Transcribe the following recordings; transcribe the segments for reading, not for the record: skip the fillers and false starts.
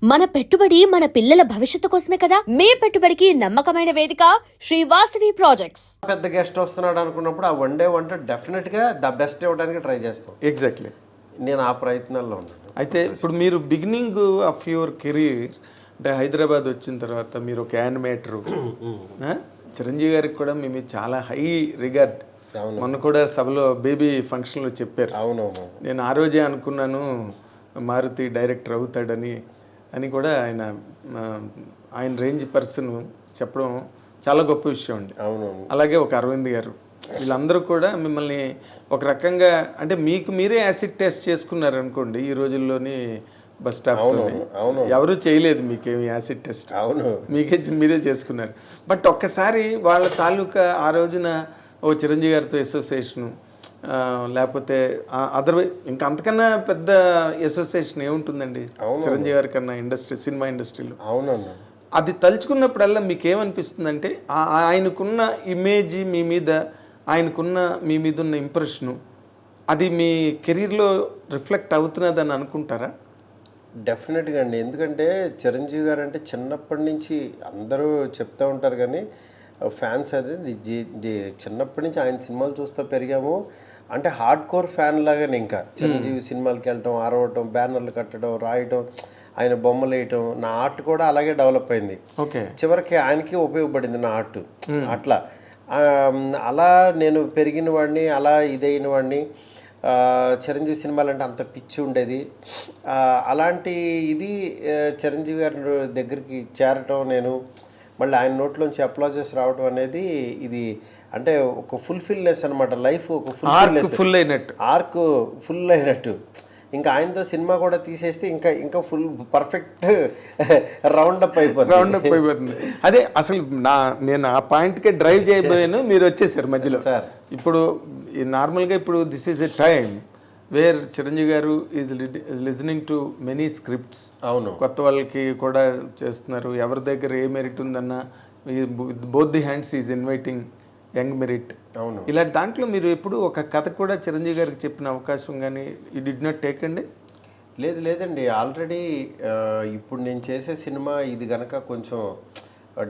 మన పెట్టుబడి మన పిల్లల భవిష్యత్తు కోసమే కదా. మీ పెట్టుబడికి నమ్మకమైన వేదిక శ్రీ వాసవి ప్రాజెక్ట్స్. పెద్ద గెస్ట్ వస్తున్నాడు అనుకున్నప్పుడు ఆ వంట డెఫినెట్గా ద బెస్ట్ ఇవ్వడానికి ట్రై చేస్తాం. ఎగ్జాక్ట్లీ, నేను ఆ ప్రయత్నాల్లో ఉన్నాను. అయితే ఇప్పుడు మీరు బిగినింగ్ ఆఫ్ యువర్ కెరీర్ అంటే హైదరాబాద్ వచ్చిన తర్వాత మీరు ఒక యానిమేటరు, చిరంజీవి గారికి కూడా మీ మీద చాలా హై రిగార్డ్. మొన్న కూడా సభలో బేబీ ఫంక్షన్లో చెప్పారు. అవునవును, నేను ఆ రోజే అనుకున్నాను మారుతి డైరెక్టర్ అవుతాడని కూడా ఆయన రేంజ్ పర్సన్ చెప్పడం చాలా గొప్ప విషయం అండి. అవునవును. అలాగే ఒక అరవింద్ గారు, వీళ్ళందరూ కూడా మిమ్మల్ని ఒక రకంగా అంటే మీకు మీరే యాసిడ్ టెస్ట్ చేసుకున్నారు అనుకోండి. ఈ రోజుల్లోని బస్ స్టాప్ ఎవరు చేయలేదు మీకేమి యాసిడ్ టెస్ట్, అవును, మీరే చేసుకున్నారు. బట్ ఒక్కసారి వాళ్ళ తాలూకా ఆ రోజున ఓ చిరంజీవి గారితో అసోసియేషను, లేకపోతే అదర్వైజ్ ఇంకా అంతకన్నా పెద్ద అసోసియేషన్ ఏముంటుందండి చిరంజీవి గారి కన్నా సినిమా ఇండస్ట్రీలో. అవునన్నా, అది తలుచుకున్నప్పుడల్లా మీకు ఏమనిపిస్తుందంటే ఆయనకున్న ఇమేజ్ మీ మీద, ఆయనకున్న మీ మీద ఉన్న ఇంప్రెషను అది మీ కెరీర్లో రిఫ్లెక్ట్ అవుతున్నదని అనుకుంటారా? డెఫినెట్గా అండి. ఎందుకంటే చిరంజీవి గారు అంటే చిన్నప్పటి నుంచి అందరూ చెప్తూ ఉంటారు, కానీ ఫ్యాన్స్ అది చిన్నప్పటి నుంచి ఆయన సినిమాలు చూస్తూ పెరిగాము. అంటే హార్డ్ కోర్ ఫ్యాన్ లాగానే ఇంకా చిరంజీవి సినిమాలకి వెళ్ళటం, ఆరవటం, బ్యానర్లు కట్టడం, రాయటం, ఆయన బొమ్మలు వేయటం. నా ఆర్ట్ కూడా అలాగే డెవలప్ అయింది. ఓకే, చివరికి ఆయనకి ఉపయోగపడింది నా ఆర్ట్. అట్లా అలా నేను పెరిగిన వాడిని, అలా ఇదైన వాడిని. చిరంజీవి సినిమాలు అంటే అంత పిచ్చి ఉండేది. అలాంటి ఇది చిరంజీవి గారి దగ్గరికి చేరటం, నేను మళ్ళీ ఆయన నోట్లోంచి అప్లాజెస్ రావటం అనేది ఇది అంటే ఒక ఫుల్ఫిల్నెస్ అనమాట. లైఫ్ ఒక ఫుల్ అయినట్టు, ఆర్క్ ఫుల్ అయినట్టు. ఇంకా ఆయనతో సినిమా కూడా తీసేస్తే ఇంకా ఫుల్ పర్ఫెక్ట్ రౌండప్ అయిపోతుంది. అదే అసలు నేను ఆ పాయింట్కే డ్రైవ్ చేయబోయాను, మీరు వచ్చేసారు మధ్యలో. సార్ ఇప్పుడు నార్మల్గా ఇప్పుడు this is a time where Chiranjeevi garu is listening to many scripts. అవును, కొత్త వాళ్ళకి కూడా చేస్తున్నారు. ఎవరి దగ్గర ఏ మెరిట్ ఉందన్నా both the hands is inviting young merit. అవును, ఇలాంటి దాంట్లో మీరు ఎప్పుడు ఒక కథ కూడా చిరంజీవి గారికి చెప్పిన అవకాశం కానీ ఈ డిడ్ నాట్ టేక్ అండి? లేదండి. ఆల్రెడీ ఇప్పుడు నేను చేసే సినిమా ఇది గనక కొంచెం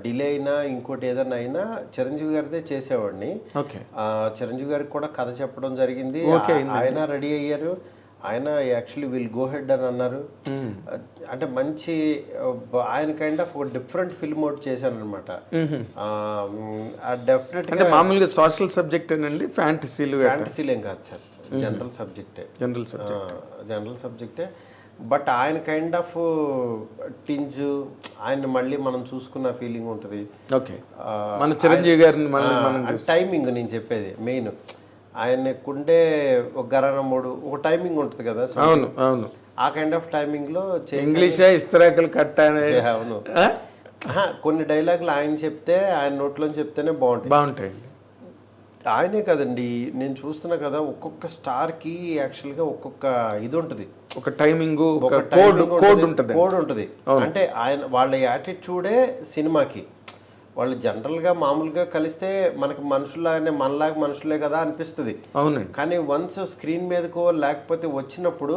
డిలే అయినా ఇంకోటి ఏదైనా అయినా చిరంజీవి గారిదే చేసేవాడిని. ఓకే, చిరంజీవి గారికి కూడా కథ చెప్పడం జరిగింది. ఆయన రెడీ అయ్యారు. ఆయన యాక్చువల్లీ విల్ గో హెడ్ అని అన్నారు. అంటే మంచి ఆయన కైండ్ ఆఫ్ ఒక డిఫరెంట్ ఫిల్మ్ ఒకటి చేశాను అనమాట. డెఫినెట్ అంటే మామూలుగా సోషల్ సబ్జెక్ట్ అండి, ఫ్యాంటసీలు ఏం కాదు సార్, జనరల్ సబ్జెక్టే. బట్ ఆయన కైండ్ ఆఫ్ టింజ్, ఆయన మళ్ళీ మనం చూసుకున్న ఫీలింగ్ ఉంటుంది. ఓకే, మన చిరంజీవి గారిని టైమింగ్ నేను చెప్పేది మెయిన్. ఆయనకుండే ఒక గరణముడు ఒక టైమింగ్ ఉంటుంది కదా. అవును అవును, ఆ కైండ్ ఆఫ్ టైమింగ్ లో ఇంగ్లీష్ ఇస్తరాకులు కట్ట. అవును, కొన్ని డైలాగులు ఆయన చెప్తే, ఆయన నోట్లోంచి చెప్తేనే బాగుంటాయండి. ఆయనే కదండి, నేను చూస్తున్నా కదా, ఒక్కొక్క స్టార్ కి యాక్చువల్ గా ఒక్కొక్క ఇది ఉంటుంది, ఒక టైమింగ్, కోడ్ ఉంటుంది. అంటే ఆయన వాళ్ళ యాటిట్యూడే సినిమాకి. వాళ్ళు జనరల్గా మామూలుగా కలిస్తే మనకి మనలాగా మనుషులే కదా అనిపిస్తుంది. అవునండి, కానీ వన్స్ స్క్రీన్ మీదకో లేకపోతే వచ్చినప్పుడు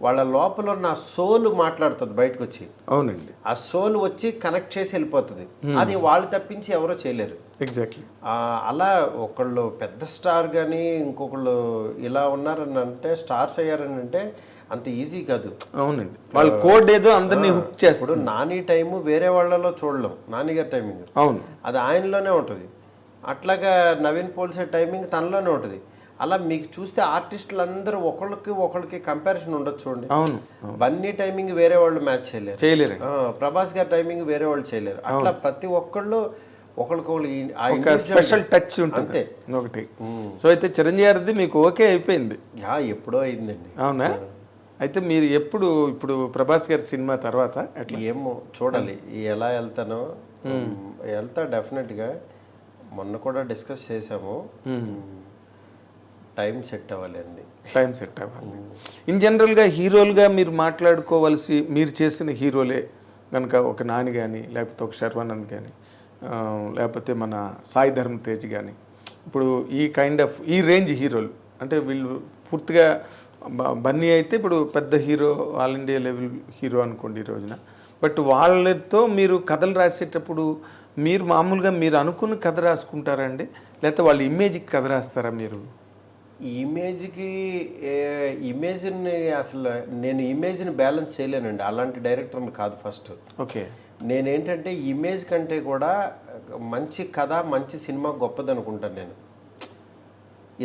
వాళ్ళ లోపల నా సోల్ మాట్లాడుతుంది బయటకు వచ్చి. అవునండి, ఆ సోల్ వచ్చి కనెక్ట్ చేసి వెళ్ళిపోతుంది. అది వాళ్ళు తప్పించి ఎవరో చేయలేరు. ఎగ్జాక్ట్లీ. అలా ఒకళ్ళు పెద్ద స్టార్ కానీ ఇంకొకళ్ళు ఇలా ఉన్నారని అంటే, స్టార్స్ అయ్యారని అంటే అంత ఈజీ కాదు. అవునండి, వాళ్ళ కోడ్ ఏదో అందరినీ హుక్ చేస్తారు. ఇప్పుడు నాని టైము వేరే వాళ్ళలో చూడలేం, నానిగారి టైమింగ్ అవును అది ఆయనలోనే ఉంటుంది. అట్లాగా నవీన్ పోల్సే టైమింగ్ తనలోనే ఉంటుంది. అలా మీకు చూస్తే ఆర్టిస్టులు అందరూ ఒకళ్ళకి కంపారిజన్ ఉండొచ్చు. చూడండి, అవును, బన్నీ టైమింగ్ వేరే వాళ్ళు మ్యాచ్ చేయలేరు. ప్రభాస్ గారి టైమింగ్ వేరే వాళ్ళు చేయలేరు. అట్లా ప్రతి ఒక్కళ్ళు ఒకళ్ళకి స్పెషల్ టచ్ ఉంటుంది ఒకటి. సో అయితే చిరంజీవి గారిది మీకు ఓకే అయిపోయింది? ఎప్పుడో అయిందండి. అవునా? అయితే మీరు ఇప్పుడు ప్రభాస్ గారి సినిమా తర్వాత అట్లా ఏమో చూడాలి ఎలా వెళ్తానో. వెళ్తా డెఫినెట్గా. మొన్న కూడా డిస్కస్ చేసాము, టైం సెట్ అవ్వాలి. ఇన్ జనరల్గా హీరోలుగా మీరు మాట్లాడుకోవాల్సి, మీరు చేసిన హీరోలే కనుక ఒక నాని కానీ, లేకపోతే ఒక శర్వానంద్ కానీ, లేకపోతే మన సాయి ధర్మ తేజ్ కానీ, ఇప్పుడు ఈ కైండ్ ఆఫ్ ఈ రేంజ్ హీరోలు అంటే వీళ్ళు పూర్తిగా బన్నీ అయితే ఇప్పుడు పెద్ద hero, all India level hero అనుకోండి ఈ రోజున. బట్ వాళ్ళతో మీరు కథలు రాసేటప్పుడు మీరు మామూలుగా మీరు అనుకున్న కథ రాసుకుంటారండి, లేకపోతే వాళ్ళ ఇమేజ్కి కథ రాస్తారా మీరు? ఇమేజ్ని అసలు నేను ఇమేజ్ని బ్యాలెన్స్ చేయలేనండి, అలాంటి డైరెక్టర్ని కాదు. ఫస్ట్ ఓకే, నేనేంటంటే ఇమేజ్ కంటే కూడా మంచి కథ, మంచి సినిమా గొప్పది అనుకుంటాను నేను.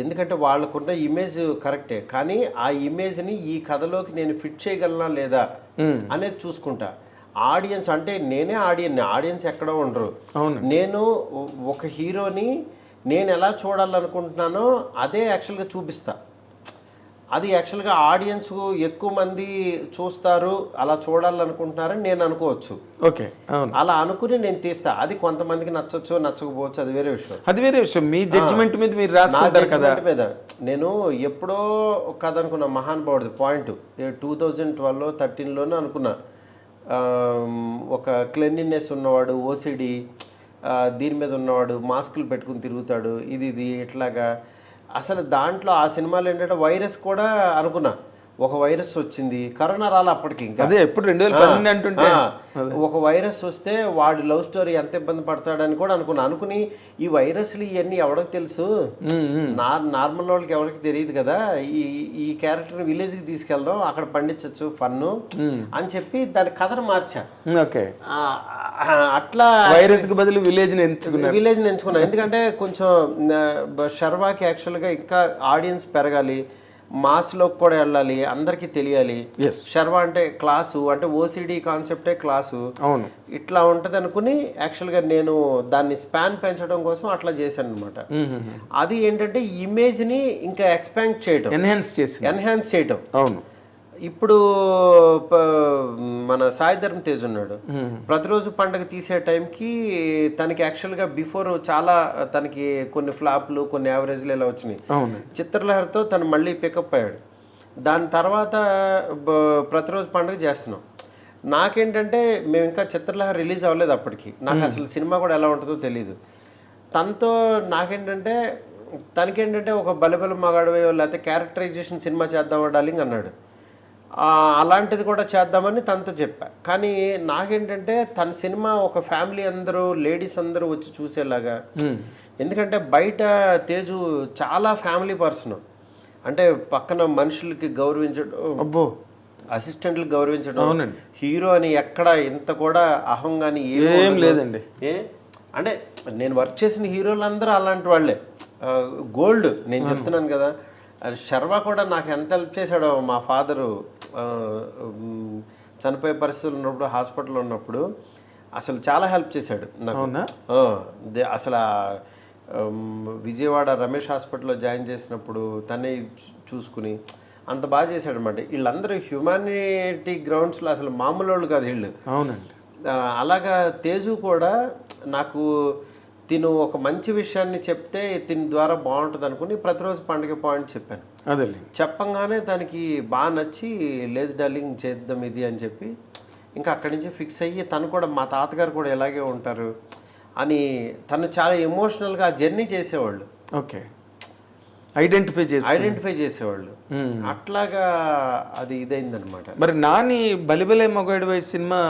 ఎందుకంటే వాళ్ళకున్న ఇమేజ్ కరెక్టే, కానీ ఆ ఇమేజ్ని ఈ కథలోకి నేను ఫిట్ చేయగలనా లేదా అనేది చూసుకుంటా. ఆడియన్స్ అంటే నేనే ఆడియన్స్ ఎక్కడో ఉండరు. నేను ఒక హీరోని నేను ఎలా చూడాలనుకుంటున్నానో అదే యాక్చువల్గా చూపిస్తా. అది యాక్చువల్గా ఆడియన్స్ ఎక్కువ మంది చూస్తారు, అలా చూడాలనుకుంటున్నారని నేను అనుకోవచ్చు. ఓకే, అలా అనుకుని నేను తీస్తా. అది కొంతమందికి నచ్చచ్చు, నచ్చకపోవచ్చు, అది వేరే విషయం. అది వేరే విషయం. మీ జడ్జిమెంట్ మీద మీరు రాసుకుంటారు కదా. మీద నేను ఎప్పుడో కథ అనుకున్నా, మహానుభావుడిది పాయింట్ 2012లో 13లోనే అనుకున్నా. ఒక క్లెన్లీనెస్ ఉన్నవాడు, ఓసిడి దీని మీద ఉన్నవాడు, మాస్కులు పెట్టుకుని తిరుగుతాడు, ఇది ఇట్లాగా. అసలు దాంట్లో ఆ సినిమాలో ఏంటంటే వైరస్ కూడా అనుకున్నా. ఒక వైరస్ వచ్చింది, కరోనా రాలే అప్పటికి. ఇంకా అదే ఎప్పుడు 2012 అంటుంటే ఒక వైరస్ వస్తే వాడి లవ్ స్టోరీ ఎంత ఇబ్బంది పడతాడని కూడా అనుకుని ఈ వైరస్లు ఇవన్నీ ఎవరికి తెలుసు, నార్మల్ వాళ్ళకి ఎవరికి తెలియదు కదా, ఈ క్యారెక్టర్ని విలేజ్కి తీసుకెళ్దాం, అక్కడ పండించచ్చు ఫన్ను అని చెప్పి దాని కథను మార్చా. ఓకే, అట్లా వైరస్ కి బదులు విలేజ్ ఎంచుకున్నా. ఎందుకంటే కొంచెం శర్వాకి యాక్చువల్గా ఇంకా ఆడియన్స్ పెరగాలి, మాస్లోకి కూడా వెళ్ళాలి, అందరికీ తెలియాలి. శర్వా అంటే క్లాసు, అంటే ఓసిడి కాన్సెప్టే క్లాసు, అవును, ఇట్లా ఉంటది అనుకుని యాక్చువల్గా నేను దాన్ని స్పాన్ పెంచడం కోసం అట్లా చేశాను అనమాట. అది ఏంటంటే ఇమేజ్ని ఇంకా ఎక్స్పాండ్ చేయడం, ఎన్హాన్స్ చేయడం. అవును. ఇప్పుడు మన సాయి ధర్మ తేజ్ ఉన్నాడు, ప్రతిరోజు పండుగ తీసే టైంకి తనకి యాక్చువల్గా బిఫోర్ చాలా తనకి కొన్ని ఫ్లాప్లు, కొన్ని యావరేజ్లు ఇలా వచ్చినాయి. చిత్రలహరితో తను మళ్ళీ పికప్ అయ్యాడు. దాని తర్వాత ప్రతిరోజు పండుగ చేస్తున్నాం. నాకేంటంటే మేము ఇంకా చిత్రలహరి రిలీజ్ అవ్వలేదు అప్పటికి, నాకు అసలు సినిమా కూడా ఎలా ఉంటుందో తెలీదు. తనతో నాకేంటంటే తనకేంటంటే ఒక బలబల మగాడవో లేకపోతే క్యారెక్టరైజేషన్ సినిమా చేద్దామా డార్లింగ్ అన్నాడు. అలాంటిది కూడా చేద్దామని తనతో చెప్పా. కానీ నాకేంటంటే తన సినిమా ఒక ఫ్యామిలీ అందరూ, లేడీస్ అందరూ వచ్చి చూసేలాగా. ఎందుకంటే బయట తేజు చాలా ఫ్యామిలీ పర్సన్, అంటే పక్కన మనుషులకి గౌరవించడం, అసిస్టెంట్లకు గౌరవించడం, హీరో అని ఎక్కడ ఇంత కూడా అహం కానీ ఏం లేదండి. అంటే నేను వర్క్ చేసిన హీరోలందరూ అలాంటి వాళ్ళే, గోల్డ్. నేను చెప్తున్నాను కదా, శర్వా కూడా నాకు ఎంత హెల్ప్ చేశాడో. మా ఫాదరు చనిపోయే పరిస్థితులు ఉన్నప్పుడు, హాస్పిటల్లో ఉన్నప్పుడు అసలు చాలా హెల్ప్ చేశాడు నాకు. అసలు విజయవాడ రమేష్ హాస్పిటల్లో జాయిన్ చేసినప్పుడు తనే చూసుకుని అంత బాగా చేశాడు అనమాట. వీళ్ళందరూ హ్యుమానిటీ గ్రౌండ్స్లో అసలు మామూలు వాళ్ళు కాదు వీళ్ళు. అవునండి. అలాగా తేజు కూడా నాకు తిను ఒక మంచి విషయాన్ని చెప్తే తిని ద్వారా బాగుంటుంది అనుకుని ప్రతిరోజు పండుగ పాయింట్ చెప్పాను. అదే చెప్పంగానే తనకి బాగా నచ్చి, లేదు డార్లింగ్ చేద్దాం ఇది అని చెప్పి ఇంకా అక్కడి నుంచి ఫిక్స్ అయ్యి, తను కూడా మా తాతగారు కూడా ఇలాగే ఉంటారు అని తను చాలా ఎమోషనల్గా ఆ జర్నీ చేసేవాళ్ళు. ఓకే, ఐడెంటిఫై చేసేవాళ్ళు. అట్లాగా అది ఇదైందనమాట. మరి నాని బలిబలే మగాడివై సినిమా